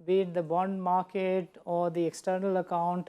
be it the bond market or the external account,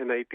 NIT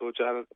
2-4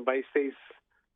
22-23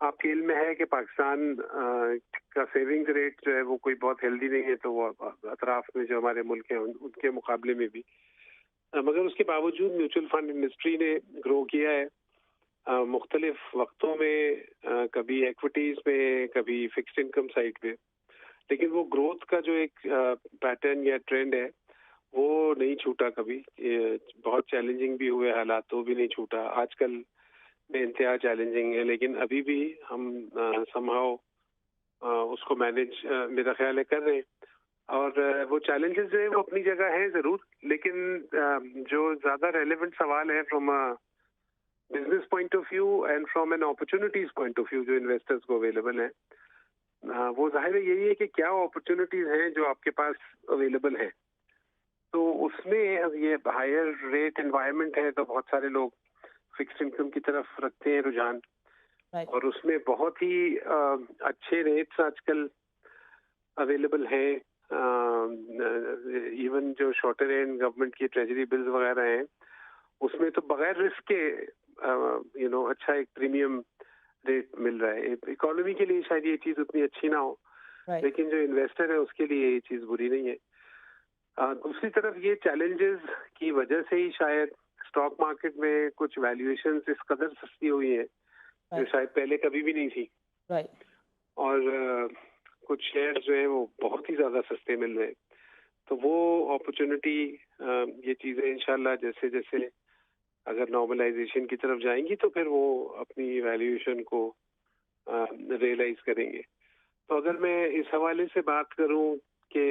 آپ کے علم میں ہے کہ پاکستان کا سیونگز ریٹ جو ہے وہ کوئی بہت ہیلدی نہیں ہے، تو وہ اطراف میں جو ہمارے ملک ہیں ان کے مقابلے میں بھی، مگر اس کے باوجود میوچل فنڈ انڈسٹری نے گرو کیا ہے مختلف وقتوں میں، کبھی ایکویٹیز میں، کبھی فکسڈ انکم سائٹ پہ، لیکن وہ گروتھ کا جو ایک پیٹرن یا ٹرینڈ ہے وہ نہیں چھوٹا کبھی. بہت چیلنجنگ بھی ہوئے حالات تو بھی نہیں چھوٹا، آج کل بے انتہا چیلنجنگ ہے، لیکن ابھی بھی ہم سمہاؤ اس کو مینیج میرا خیال ہے کر رہے ہیں. اور وہ چیلنجز جو ہیں وہ اپنی جگہ ہیں ضرور، لیکن جو زیادہ ریلیونٹ سوال ہے from business point of view and from an opportunities point of view جو انویسٹرز کو اویلیبل ہیں، وہ ظاہر یہی ہے کہ کیا اپرچونیٹیز ہیں جو آپ کے پاس اویلیبل ہیں. تو اس میں یہ ہائر ریٹ انوائرمنٹ ہے تو بہت سارے لوگ فکسڈ انکم کی طرف رکھتے ہیں رجحان، اور اس میں بہت ہی اچھے ریٹس آج کل اویلیبل ہیں. ایون جو شارٹر اینڈ گورنمنٹ کی ٹریجری بلز وغیرہ ہیں اس میں تو بغیر رسک کے اچھا ایک پریمیم ریٹ مل رہا ہے. اکانومی کے لیے شاید یہ چیز اتنی اچھی نہ ہو، لیکن جو انویسٹر ہے اس کے لیے یہ چیز بری نہیں ہے. دوسری طرف یہ چیلنجز کی وجہ سے ہی شاید اسٹاک مارکیٹ میں کچھ ویلیویشنز اس قدر سستی ہوئی ہیں جو شاید پہلے کبھی بھی نہیں تھی، اور کچھ شیئر جو ہیں وہ بہت ہی زیادہ سستے مل رہے ہیں. تو وہ اپرچونٹی، یہ چیزیں انشاءاللہ جیسے جیسے اگر نارملائزیشن کی طرف جائیں گی تو پھر وہ اپنی ویلیویشن کو ریئلائز کریں گے. تو اگر میں اس حوالے سے بات کروں کہ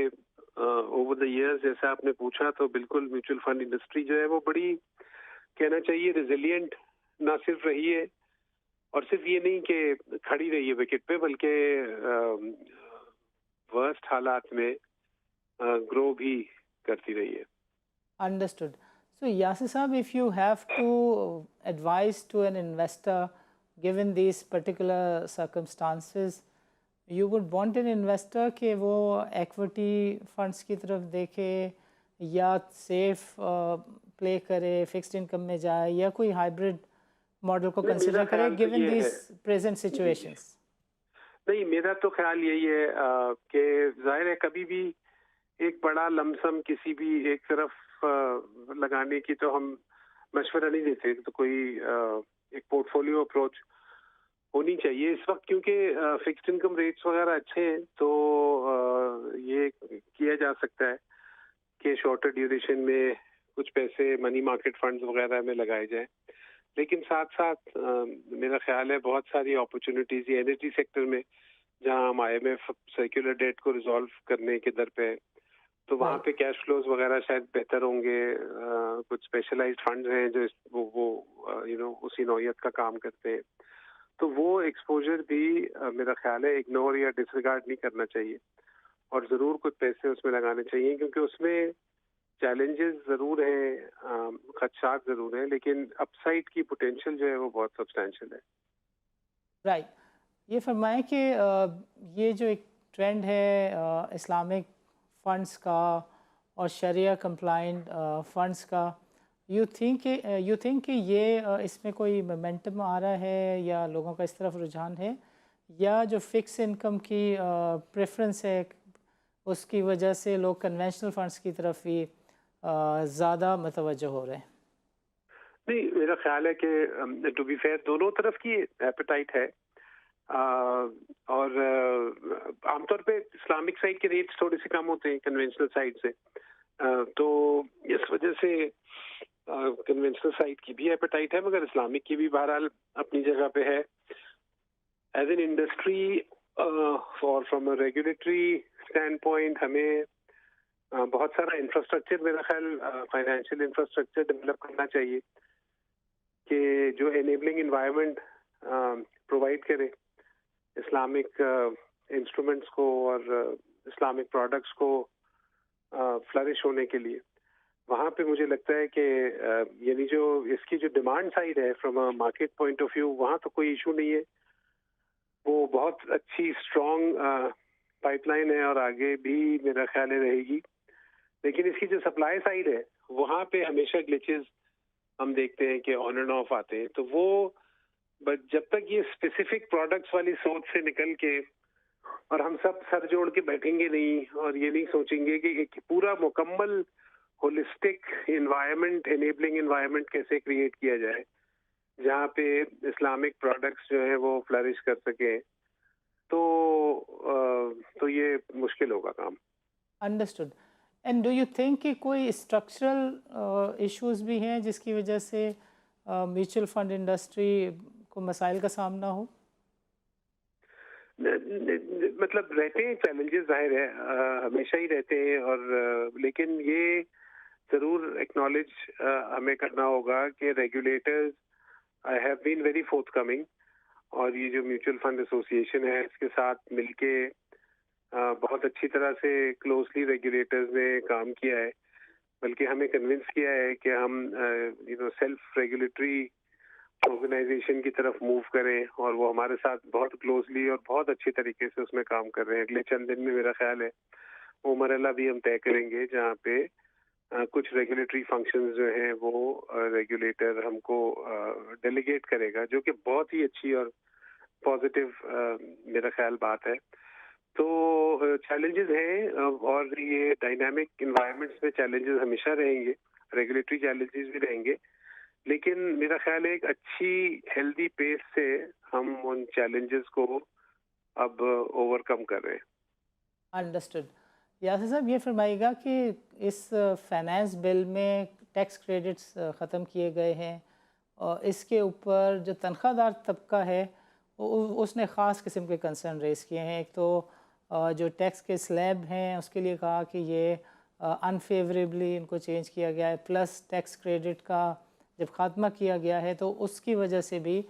اوور دا ایئرز جیسا آپ نے پوچھا، تو بالکل میوچل فنڈ انڈسٹری جو ہے وہ بڑی کہنا چاہیے ریزیلینٹ نہ صرف رہی ہے، اور صرف یہ نہیں کہ کھڑی رہی ہے وکٹ پہ، بلکہ ورسٹ حالات میں گرو بھی کرتی رہی ہے. Understood. So Yasir Saab, if you have to advise to an investor given these particular circumstances, you would want an investor کہ وہ ایکویٹی فنڈس کی طرف دیکھے یا سیف پلے کرے، فکسڈ انکم میں جائے، یا کوئی ہائیبرڈ ماڈل کو کنسیڈر کرے given these present situations؟ نہیں، میرا تو خیال یہی ہے کہ ظاہر ہے کبھی بھی ایک بڑا لمسم کسی بھی ایک طرف لگانے کی تو ہم مشورہ نہیں دیتے. تو کوئی ایک پورٹ فولیو اپروچ ہونی چاہیے اس وقت، کیونکہ فکسڈ انکم ریٹس وغیرہ اچھے ہیں تو یہ کیا جا سکتا ہے کہ شارٹر ڈیوریشن میں کچھ پیسے منی مارکیٹ فنڈز وغیرہ میں لگائے جائیں. لیکن ساتھ ساتھ میرا خیال ہے بہت ساری اپرچونیٹیز یہ انرجی سیکٹر میں، جہاں ہم IMF سرکولر ڈیٹ کو ریزالو کرنے کے در پہ، تو وہاں پہ کیش فلوز وغیرہ شاید بہتر ہوں گے. کچھ اسپیشلائزڈ فنڈز ہیں جو وہ اسی نوعیت کا کام کرتے ہیں، تو وہ ایکسپوجر بھی میرا خیال ہے اگنور یا ڈس ریگارڈ نہیں کرنا چاہیے، اور ضرور کچھ پیسے اس میں لگانے چاہیے، کیونکہ اس میں چیلنجز ضرور ہیں، خدشات ضرور ہیں، لیکن اپ سائڈ کی پوٹینشیل جو ہے وہ بہت سبسٹینشیل ہے. رائٹ. یہ فرمائیں کہ یہ جو ایک ٹرینڈ ہے اسلامک فنڈس کا اور شریعہ کمپلائنٹ فنڈس کا، یو تھنک کہ یہ اس میں کوئی مومنٹم آ رہا ہے یا لوگوں کا اس طرف رجحان ہے، یا جو فکس انکم کی پریفرنس ہے اس کی وجہ سے لوگ کنونشنل فنڈس کی طرف ہی زیادہ متوجہ ہو رہے ہیں؟ نہیں، میرا خیال ہے کہ ٹو بی فیئر دونوں طرف کی ایپیٹائٹ ہے، اور عام طور پہ اسلامک سائڈ کے ریٹس تھوڑے سے کم ہوتے ہیں کنونشنل سائڈ سے، تو اس وجہ سے کنونشنل سائڈ کی بھی ایپیٹائٹ ہے، مگر اسلامک کی بھی بہرحال اپنی جگہ پہ ہے. ایز این انڈسٹری اور from a regulatory stand point ہمیں بہت سارا انفراسٹرکچر، میرا خیال فائنینشیل انفراسٹرکچر ڈیولپ کرنا چاہیے کہ جو انیبلنگ انوائرمنٹ پرووائڈ کرے اسلامک انسٹرومنٹس کو اور اسلامک پروڈکٹس کو فلرش ہونے کے لیے. وہاں پہ مجھے لگتا ہے کہ یعنی جو اس کی جو ڈیمانڈ سائڈ ہے from a market point of view, وہاں تو کوئی ایشو نہیں ہے، وہ بہت اچھی اسٹرانگ پائپ لائن ہے اور آگے بھی میرا خیال ہے رہے گی. لیکن اس کی جو سپلائی سائڈ ہے وہاں پہ ہمیشہ گلیچز ہم دیکھتے ہیں کہ آن اینڈ آف آتے ہیں، تو وہ بٹ جب تک یہ اسپیسیفک پروڈکٹس والی سوچ سے نکل کے اور ہم سب سر جوڑ کے بیٹھیں گے نہیں اور یہ نہیں سوچیں گے کہ ایک پورا مکمل ہولسٹک انوائرمنٹ انیبلنگ انوائرمنٹ کیسے کریٹ کیا جائے جہاں پہ اسلامک پروڈکٹس جو ہیں وہ فلرش کر سکیں تو یہ مشکل ہوگا کام. Understood. And do you think کہ کوئی اسٹرکچرل ایشوز بھی ہیں جس کی وجہ سے میوچل فنڈ انڈسٹری کو مسائل کا سامنا ہو؟ مطلب رہتے ہیں چیلنجز، ظاہر ہے ہمیشہ ہی رہتے ہیں، اور لیکن یہ ضرور ایکنالج ہمیں کرنا ہوگا کہ regulators have been very forthcoming, اور یہ جو میوچل فنڈ ایسوسیشن ہے اس کے ساتھ مل کے بہت اچھی طرح سے کلوزلی ریگولیٹرز نے کام کیا ہے، بلکہ ہمیں کنونس کیا ہے کہ ہم سیلف ریگولیٹری آرگنائزیشن کی طرف موو کریں، اور وہ ہمارے ساتھ بہت کلوزلی اور بہت اچھی طریقے سے اس میں کام کر رہے ہیں. اگلے چند دن میں میرا خیال ہے وہ مرحلہ بھی ہم طے کریں گے جہاں پہ کچھ ریگولیٹری فنکشنز جو ہیں وہ ریگولیٹر ہم کو ڈیلیگیٹ کرے گا، جو کہ بہت ہی اچھی اور پازیٹیو میرا خیال بات ہے. تو چیلنجز ہیں، اور یہ ڈائنامک انوائرمنٹس میں چیلنجز ہمیشہ رہیں گے، ریگولیٹری چیلنجز بھی رہیں گے، لیکن میرا خیال ہے ایک اچھی ہیلدی پیس سے ہم ان چیلنجز کو اب اوور کم کر رہے ہیں. انڈرسٹوڈ. یاسر صاحب یہ فرمائیے گا کہ اس فائنانس بل میں ٹیکس کریڈٹس ختم کیے گئے ہیں، اور اس کے اوپر جو تنخواہ دار طبقہ ہے اس نے خاص قسم کے کنسرن ریز کیے ہیں. ایک تو جو ٹیکس کے سلیب ہیں اس کے لیے کہا کہ یہ انفیوریبلی ان کو چینج کیا گیا ہے، پلس ٹیکس کریڈٹ کا جب خاتمہ کیا گیا ہے تو اس کی وجہ سے بھی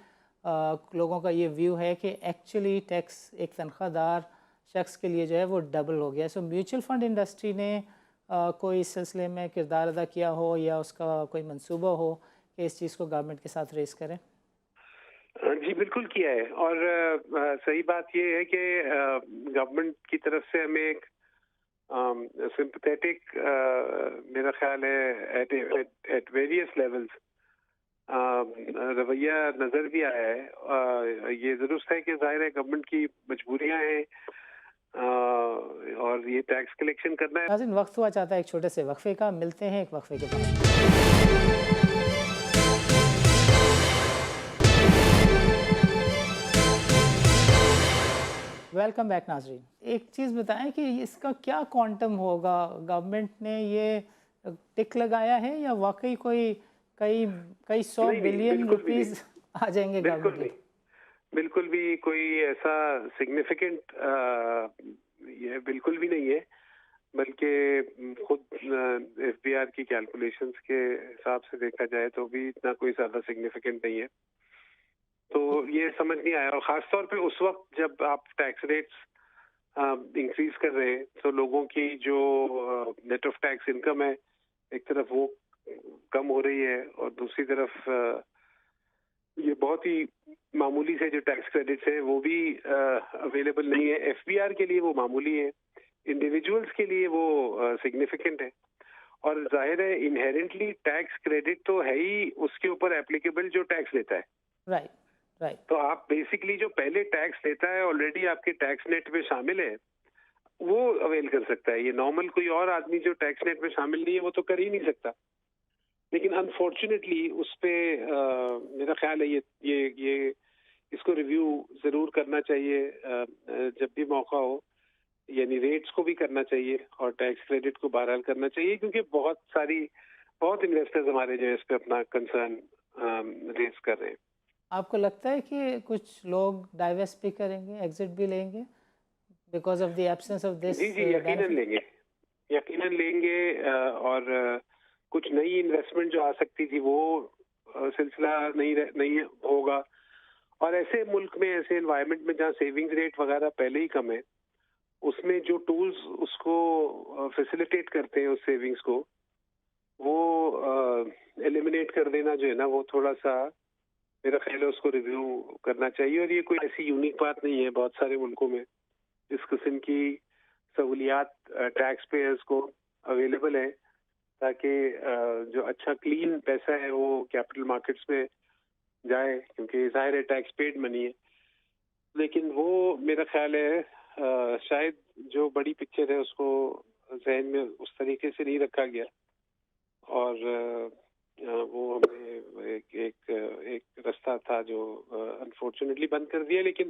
لوگوں کا یہ ویو ہے کہ ایکچولی ٹیکس ایک تنخواہ دار شخص کے لیے جو ہے وہ ڈبل ہو گیا. سو میوچل فنڈ انڈسٹری نے کوئی اس سلسلے میں کردار ادا کیا ہو یا اس کا کوئی منصوبہ ہو کہ اس چیز کو گورنمنٹ کے ساتھ ریز کریں؟ جی بالکل کیا ہے، اور صحیح بات یہ ہے کہ گورنمنٹ کی طرف سے ہمیں ایک سمپتھیٹک میرا خیال ہے ایٹ ویریس لیولز رویہ نظر بھی آیا ہے. یہ درست ہے کہ ظاہر ہے گورنمنٹ کی مجبوریاں ہیں اور یہ ٹیکس کلیکشن کرنا ہے. ناظرین وقت ہوا چاہتا ہے ایک چھوٹے سے وقفے کا، ملتے ہیں ایک وقفے کے بعد. ویلکم بیک ناظرین. ایک چیز بتائیں کہ اس کا کیا کوانٹم ہوگا؟ گورنمنٹ نے یہ ٹک لگایا ہے یا واقعی کوئی کئی سو بلین روپیز آ جائیں گے گورنمنٹ کے؟ بالکل بھی کوئی ایسا سگنیفیکنٹ یہ بالکل بھی نہیں ہے، بلکہ خود ایف بی آر کی کیلکولیشنز کے حساب سے دیکھا جائے تو بھی اتنا کوئی زیادہ سگنیفیکنٹ نہیں ہے. تو یہ سمجھ نہیں آیا، اور خاص طور پہ اس وقت جب آپ ٹیکس ریٹس انکریز کر رہے ہیں تو لوگوں کی جو نیٹ آف ٹیکس انکم ہے ایک طرف وہ کم ہو رہی ہے، اور دوسری طرف یہ بہت ہی معمولی سے جو ٹیکس کریڈٹس ہیں وہ بھی اویلیبل نہیں ہے. ایف بی آر کے لیے وہ معمولی ہے، انڈیویجولس کے لیے وہ سگنیفیکنٹ ہے، اور ظاہر ہے انہیرنٹلی ٹیکس کریڈٹ تو ہے ہی اس کے اوپر اپلیکیبل جو ٹیکس لیتا ہے. رائٹ. تو آپ بیسکلی جو پہلے ٹیکس لیتا ہے آلریڈی آپ کے ٹیکس نیٹ میں شامل ہے وہ اویل کر سکتا ہے. یہ نارمل کوئی اور آدمی جو ٹیکس نیٹ میں شامل نہیں ہے وہ تو کر ہی نہیں سکتا. لیکن انفارچونیٹلی اس پہ میرا خیال ہے یہ اس کو ریویو ضرور کرنا چاہیے جب بھی موقع ہو، یعنی ریٹس کو بھی کرنا چاہیے اور ٹیکس کریڈٹ کو بہرحال کرنا چاہیے، کیونکہ بہت انویسٹرز ہمارے جو ہے اس پہ اپنا کنسرن ریز کر رہے ہیں. آپ کو لگتا ہے کہ کچھ لوگ ڈائیورس بھی کریں گے، ایگزٹ بھی لیں گے because of the absence of this? جی یقیناً لیں گے، اور کچھ نئی انویسٹمنٹ جو آ سکتی تھی وہ سلسلہ نہیں ہوگا. اور ایسے ملک میں، ایسے انوائرمنٹ میں جہاں سیونگ ریٹ وغیرہ پہلے ہی کم ہے، اس میں جو ٹولز اس کو فیسیلیٹیٹ کرتے ہیں اس سیونگز کو، وہ ایلیمینیٹ کر دینا جو ہے نا وہ تھوڑا سا میرا خیال ہے اس کو ریویو کرنا چاہیے. اور یہ کوئی ایسی یونیک بات نہیں ہے، بہت سارے ملکوں میں اس قسم کی سہولیات ٹیکس پیئرز کو اویلیبل ہے، تاکہ جو اچھا کلین پیسہ ہے وہ کیپٹل مارکیٹس میں جائے کیونکہ ظاہر ہے ٹیکس پیڈ منی ہے، لیکن وہ میرا خیال ہے شاید جو بڑی پکچر ہے اس کو ذہن میں اس طریقے سے نہیں رکھا گیا، اور وہ ہمیں ایک رستہ تھا جو انفارچونیٹلی بند کر دیا. لیکن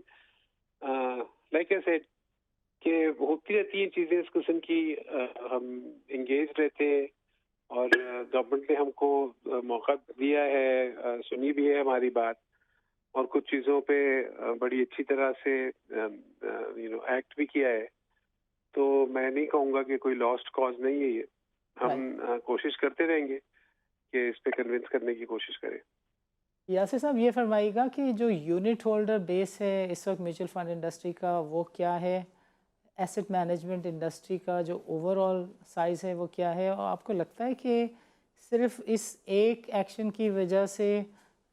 لائک اے سیڈ کہ ہوتی رہتی ہیں چیزیں اس قسم کی، ہم انگیج رہتے ہیں اور گورنمنٹ نے ہم کو موقع دیا ہے، سنی بھی ہے ہماری بات، اور کچھ چیزوں پہ بڑی اچھی طرح سے ایکٹ بھی کیا ہے. تو میں نہیں کہوں گا کہ کوئی لاسٹ کاز نہیں ہے یہ. ہم کوشش کرتے رہیں گے کہ اس پہ کنونس کرنے کی کوشش کریں. یاسر صاحب یہ فرمائیے گا کہ جو یونٹ ہولڈر بیس ہے اس وقت میوچل فنڈ انڈسٹری کا وہ کیا ہے، ایسٹ مینجمنٹ انڈسٹری کا جو اوور آل سائز ہے وہ کیا ہے، اور آپ کو لگتا ہے کہ صرف اس ایک ایکشن کی وجہ سے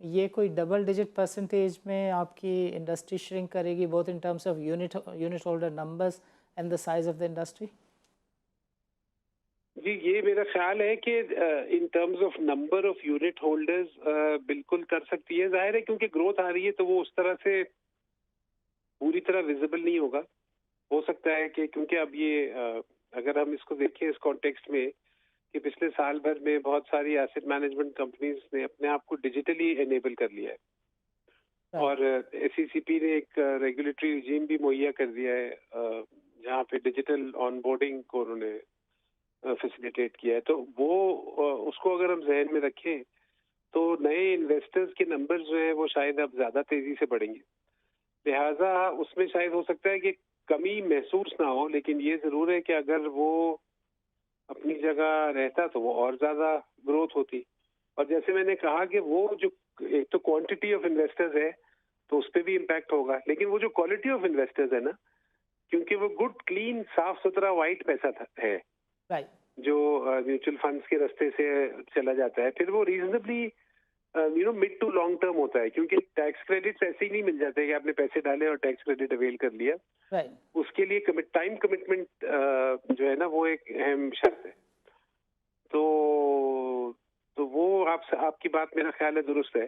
یہ کوئی ڈبل ڈیجٹ پرسنٹیج میں آپ کی انڈسٹری شرنک کرے گی، both in terms of unit holder numbers and the size of the industry? جی یہ میرا خیال ہے کہ in terms of number of unit holders بالکل کر سکتی ہے. ظاہر ہے کیونکہ گروتھ آ رہی ہے تو وہ اس طرح سے پوری طرح ویزیبل نہیں ہوگا. ہو سکتا ہے کہ کیونکہ اب یہ اگر ہم اس کو دیکھیں اس کانٹیکسٹ میں کہ پچھلے سال بھر میں بہت ساری ایسٹ مینجمنٹ کمپنیز نے اپنے آپ کو ڈیجیٹلی انیبل کر لیا ہے، اور ایس سی سی پی نے ایک ریگولیٹری رجیم بھی مہیا کر دیا ہے جہاں پہ ڈیجیٹل آن بورڈنگ کو انہوں نے فیسیلیٹیٹ کیا ہے. تو وہ اس کو اگر ہم ذہن میں رکھیں تو نئے انویسٹرز کے نمبر جو ہیں وہ شاید اب زیادہ تیزی سے بڑھیں گے. لہٰذا اس میں شاید ہو سکتا ہے کہ کمی محسوس نہ ہو، لیکن یہ ضرور ہے کہ اگر وہ اپنی جگہ رہتا تو وہ اور زیادہ گروتھ ہوتی. اور جیسے میں نے کہا کہ وہ جو ایک تو کوانٹٹی آف انویسٹرز ہے تو اس پہ بھی امپیکٹ ہوگا، لیکن وہ جو کوالٹی آف انویسٹرز ہے نا، کیونکہ وہ گڈ کلین صاف ستھرا وائٹ پیسہ ہے جو میوچل فنڈز کے راستے سے چلا جاتا ہے، پھر وہ reasonably mid to long term ہوتا ہے، کیونکہ ٹیکس کریڈٹ ایسے ہی نہیں مل جاتے کہ آپ نے پیسے ڈالے اور ٹیکس کریڈٹ اویل کر لیا. اس کے لیے ٹائم کمٹمنٹ جو ہے نا وہ ایک اہم شرط ہے. تو وہ آپ کی بات میرا خیال ہے درست ہے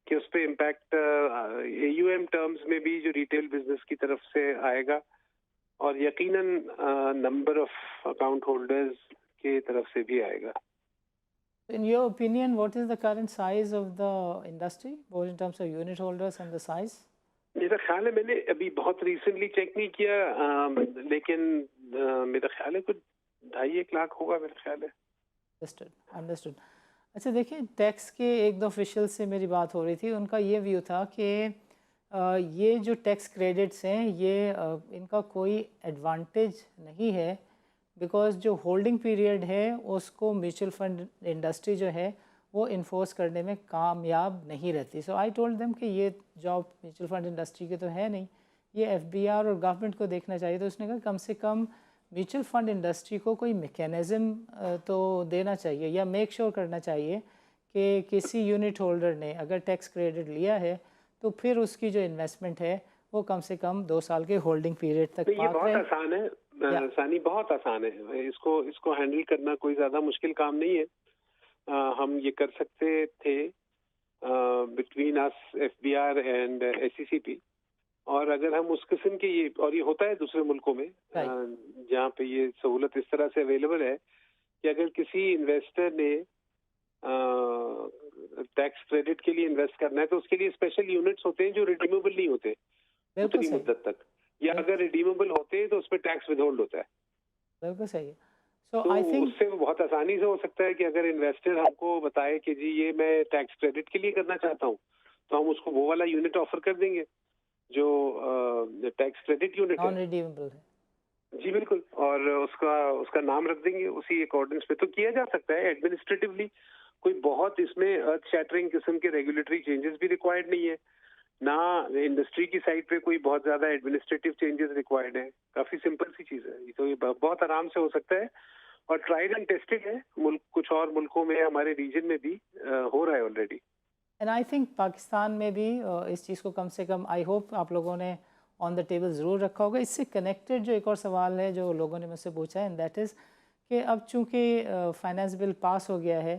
کہ اس پہ impact A U M terms میں بھی جو ریٹیل بزنس کی طرف سے آئے گا، اور یقیناً نمبر آف اکاؤنٹ ہولڈرز کی طرف سے بھی آئے گا. In your opinion, what is the current size of the industry, both in terms of unit holders and the size? میرا خیال ہے میں نے ابھی بہت ریسنٹلی چیک نہیں کیا، لیکن میرا خیال ہے کچھ 2.5 لاکھ ہوگا میرا خیال ہے. Understood. اچھا دیکھیں، ٹیکس کے ایک دو آفیشیل سے میری بات ہو رہی تھی، ان کا یہ ویو تھا کہ یہ جو ٹیکس کریڈٹس ہیں یہ ان کا کوئی ایڈوانٹیج نہیں ہے، بیکاز جو ہولڈنگ پیریڈ ہے اس کو میوچل فنڈ انڈسٹری جو ہے وہ انفورس کرنے میں کامیاب نہیں رہتی. سو آئی ٹولڈ دیم کہ یہ جاب میوچل فنڈ انڈسٹری کی تو ہے نہیں، یہ ایف بی آر اور گورنمنٹ کو دیکھنا چاہیے. تو اس نے کہا کم سے کم میوچل فنڈ انڈسٹری کو کوئی میکینزم تو دینا چاہیے یا میک شور کرنا چاہیے کہ کسی یونٹ ہولڈر نے اگر ٹیکس کریڈٹ لیا ہے تو پھر اس کی جو انویسٹمنٹ ہے وہ کم سے کم 2 سال کے ہولڈنگ پیریڈ تک یہ بہت آسان ہے ثانی، بہت آسان ہے. اس کو ہینڈل کرنا کوئی زیادہ مشکل کام نہیں ہے. ہم یہ کر سکتے تھے بٹوین اس F B R and S C C P, اور اگر ہم اس قسم کے اور یہ ہوتا ہے دوسرے ملکوں میں جہاں پہ یہ سہولت اس طرح سے اویلیبل ہے کہ اگر کسی انویسٹر نے ٹیکس کریڈٹ کے لیے انویسٹ کرنا ہے تو اس کے لیے اسپیشل یونٹس ہوتے ہیں جو ریڈیمیبل نہیں ہوتے اتنی مدت تک، یا اگر ریڈیمیبل ہوتے ہیں تو اس پہ ٹیکس ود ہولڈ ہوتا ہے. بالکل صحیح ہے. تو اس سے بہت آسانی سے ہو سکتا ہے کہ اگر انویسٹر ہم کو بتائے کہ جی یہ میں ٹیکس کریڈٹ کے لیے کرنا چاہتا ہوں تو ہم اس کو وہ والا یونٹ آفر کر دیں گے جو ٹیکس کریڈٹ یونٹ ہے، نان ریڈیمیبل ہے. جی بالکل، اور اس کا نام رکھ دیں گے اسی اکارڈنگس پہ. تو کیا جا سکتا ہے ایڈمنسٹریٹولی، کوئی بہت اس میں ارتھ شیٹرنگ قسم کے ریگولیٹری چینجز بھی ریکوائرڈ نہیں ہے، نہ انڈسٹری کی سائڈ پہ کوئی بہت زیادہ ایڈمنسٹریٹو چینجز ریکوائرڈ ہیں. کافی سمپل سی چیز ہے، تو یہ بہت آرام سے ہو سکتا ہے اور ٹرائیڈ اینڈ ٹیسٹڈ ہے. کچھ اور ملکوں میں ہمارے ریجن میں بھی ہو رہا ہے already. And I think Pakistan میں بھی اس چیز کو کم سے کم آئی ہوپ آپ لوگوں نے آن دا ٹیبل ضرور رکھا ہوگا. اس سے کنیکٹڈ جو ایک اور سوال ہے جو لوگوں نے مجھ سے پوچھا ہے، اینڈ دیٹ از کہ اب چونکہ فائنانس بل پاس ہو گیا ہے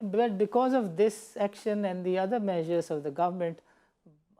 But because of this action and the other measures of the government,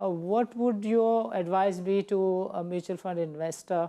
what would your advice be to a mutual fund investor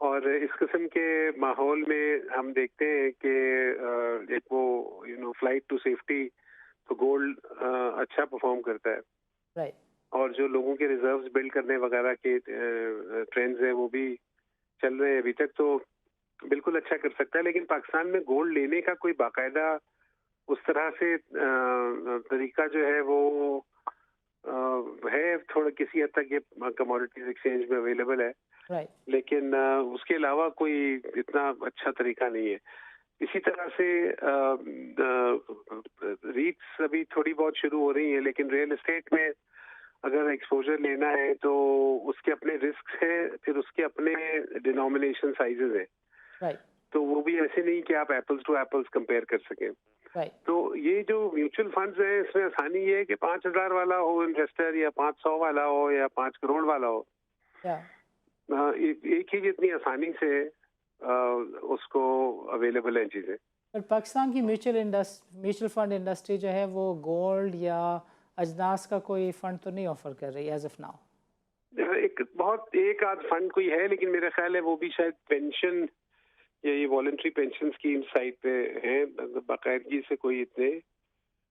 اور اس قسم کے ماحول میں ہم دیکھتے ہیں کہ ایک وہ فلائٹ ٹو سیفٹی تو گولڈ اچھا پرفارم کرتا ہے، رائٹ اور جو لوگوں کے ریزروز بلڈ کرنے وغیرہ کے ٹرینڈز ہیں وہ بھی چل رہے ہیں ابھی تک، تو بالکل اچھا کر سکتا ہے. لیکن پاکستان میں گولڈ لینے کا کوئی باقاعدہ اس طرح سے طریقہ جو ہے وہ ہے تھوڑا کسی حد تک یہ کموڈیٹیز ایکسچینج میں اویلیبل ہے، رائٹ لیکن اس کے علاوہ کوئی اتنا اچھا طریقہ نہیں ہے. اسی طرح سے ریٹس ابھی تھوڑی بہت شروع ہو رہی ہیں، لیکن ریئل اسٹیٹ میں اگر ایکسپوجر لینا ہے تو اس کے اپنے رسک ہیں، پھر اس کے اپنے ڈینومینیشن سائزز ہیں، رائٹ تو وہ بھی ایسے نہیں کہ آپ ایپلز ٹو ایپلز کمپیئر کر سکیں. رائٹ تو یہ جو میوچل فنڈز ہیں اس میں آسانی یہ ہے کہ 5,000 والا ہو انویسٹر یا 500 والا ہو یا 5 کروڑ والا ہو، ایک ہی جتنی آسانی سے اس کو اویلیبل ہیں چیزیں. پر پاکستان کی میوچل فنڈ انڈسٹری جو ہے وہ گولڈ یا اجناس کا کوئی فنڈ تو نہیں آفر کر رہی ایز آف ناؤ. ایک آدھ فنڈ کوئی ہے، لیکن میرا خیال ہے وہ بھی شاید پینشن یا یہ والنٹری پینشن اسکیم سائٹ پہ ہیں، باقاعدگی سے کوئی اتنے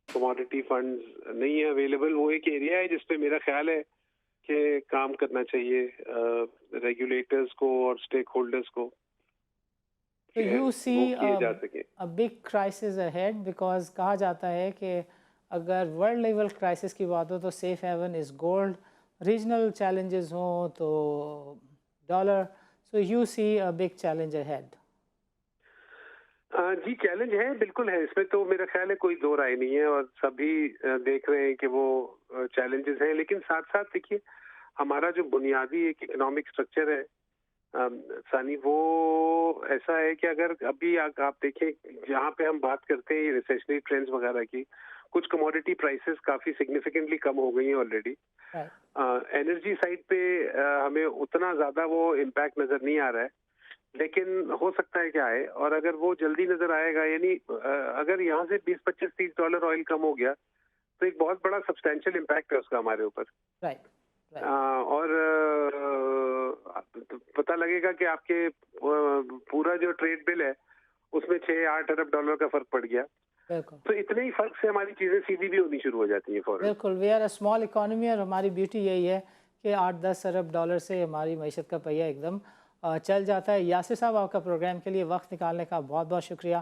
کموڈیٹی فنڈز نہیں ہیں اویلیبل. وہ ایک ایریا ہے جس پہ میرا خیال ہے کہ کام کرنا چاہیے ریگولیٹرز کو اور اسٹیک ہولڈرز کو. So you see جا سکے. a big crisis ahead because کہا جاتا ہے کہ اگر ورلڈ لیول کرائسس کی بات ہو تو safe haven is gold, regional challenges ہوں تو dollar. So you see a big challenge ahead. جی چیلنج ہے، بالکل ہے، اس میں تو میرا خیال ہے کوئی دو رائے نہیں ہے، اور سبھی دیکھ رہے ہیں کہ وہ چیلنجز ہیں. لیکن ساتھ ساتھ دیکھیے ہمارا جو بنیادی ایک اکنامک اسٹرکچر ہے ثانی، وہ ایسا ہے کہ اگر ابھی آپ دیکھیں جہاں پہ ہم بات کرتے ہیں ریسیشنری ٹرینڈز وغیرہ کی، کچھ کموڈیٹی پرائسز کافی سگنیفیکنٹلی کم ہو گئی ہیں آلریڈی. انرجی سائڈ پہ ہمیں اتنا زیادہ وہ امپیکٹ نظر نہیں آ رہا ہے، لیکن ہو سکتا ہے کہ آئے، اور اگر وہ جلدی نظر آئے گا، یعنی اگر یہاں سے $20-25-30 آئل کم ہو گیا تو ایک بہت بڑا سبسٹینشیل امپیکٹ ہے اس کا ہمارے اوپر. اور پتہ لگے گا کہ آپ کے پورا جو ٹریڈ بل ہے اس میں $6-8 ارب کا فرق پڑ گیا. تو اتنے ہی فرق سے ہماری چیزیں سیدھی بھی ہونی شروع ہو جاتی ہیں فوراً. بالکل، we are a small economy, اور ہماری بیوٹی یہی ہے کہ $8-10 ارب سے ہماری معیشت کا پہیہ ایک دم چل جاتا ہے. یاسر صاحب، آپ کا پروگرام کے لیے وقت نکالنے کا بہت بہت شکریہ.